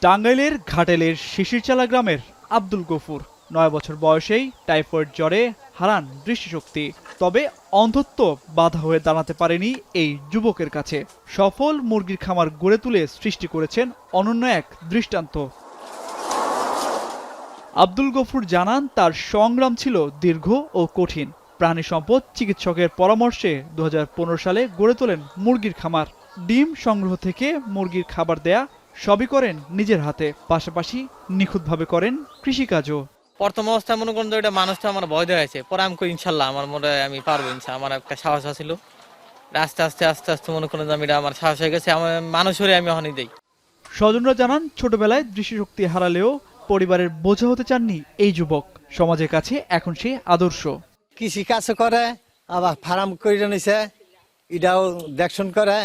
টাঙ্গাইলের ঘাটেলের শিশিরচালা গ্রামের আব্দুল গফুর ৯ বছর বয়সেই টাইফয়েড জ্বরে হারান দৃষ্টিশক্তি। তবে অন্ধত্ব বাধা হয়ে দাঁড়াতে পারেনি এই যুবকের কাছে। সফল মুরগির খামার গড়ে তুলে সৃষ্টি করেছেন অনন্য এক দৃষ্টান্ত। আব্দুল গফুর জানান, তার সংগ্রাম ছিল দীর্ঘ ও কঠিন। প্রাণী সম্পদ চিকিৎসকের পরামর্শে ২০১৫ সালে গড়ে তোলেন মুরগির খামার। ডিম সংগ্রহ থেকে মুরগির খাবার দেয়া সবই করেন নিজের হাতে, পাশাপাশি নিখুঁতভাবে করেন কৃষিকাজও। প্রথম অবস্থায় মনে করেন এটা মানুষটা আমার ভয় দেওয়া পরে আমি করি ইনশাল্লাহ আমার মনে হয় আমি পারবো, আমার একটা সাহস ছিল। আস্তে আস্তে আস্তে আস্তে মনে করেন আমি এটা আমার সাহস হয়ে গেছে, আমার মানুষ হয়ে আমি অনেক দেই। স্বজনরা জানান, ছোটবেলায় দৃষ্টিশক্তি হারালেও পরিবারের বোঝা হতে চাননি এই যুবক। সমাজের কাছে এখন সে আদর্শ। কৃষি কাজ করে, আবার ফার্ম করে নিছে, এটাও দেখশন করে,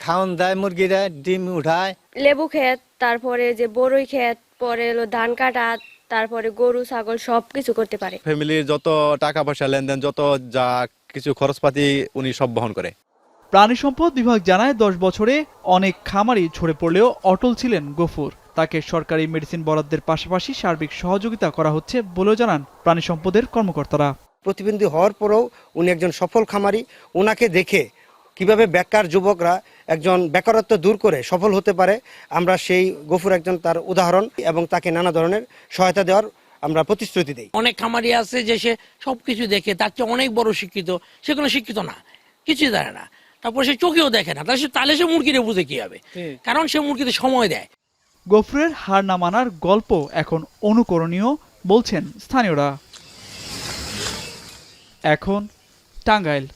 খাওয়ান দেয় মুরগিরা, ডিম উঠায়। লেবু ক্ষেত, তারপরে যে বড়ই ক্ষেত, পরে হলো ধান কাটা, তারপরে গরু ছাগল সবকিছু করতে পারে। ফ্যামিলির যত টাকা পয়সা লেনদেন, যত যা কিছু খরচপাতি উনি সব বহন করে। প্রাণী সম্পদ বিভাগ জানায়, ১০ বছরে অনেক খামারই ঝরে পড়লেও অটল ছিলেন গফুর। তাকে সরকারি মেডিসিন বরাদ্দের পাশাপাশি সার্বিক সহযোগিতা করা হচ্ছে বলেও জানান প্রাণী সম্পদের কর্মকর্তারা। প্রতিবন্ধী হওয়ার পরেও উনি একজন সফল খামারি। ওনাকে দেখে কিভাবে বেকার যুবকরা একজন বেকারত্ব দূর করে সফল হতে পারে, আমরা সেই গফুর একজন তার উদাহরণ, এবং তাকে নানা ধরনের সহায়তা দেওয়ার আমরা প্রতিশ্রুতি দিই। অনেক খামারি আছে যে সে সবকিছু দেখে, তার চেয়ে অনেক বড় শিক্ষিত, সে কোনো শিক্ষিত না, কিছুই জানে না, তারপর সে চোখেও দেখে না, তাহলে সে মুরগিরে বুঝে কি হবে, কারণ সে মুরগিতে সময় দেয়। গফুরের হার না মানার গল্প এখন অনুকরণীয় বলছেন স্থানীয়রা। এখন টাঙ্গাইল।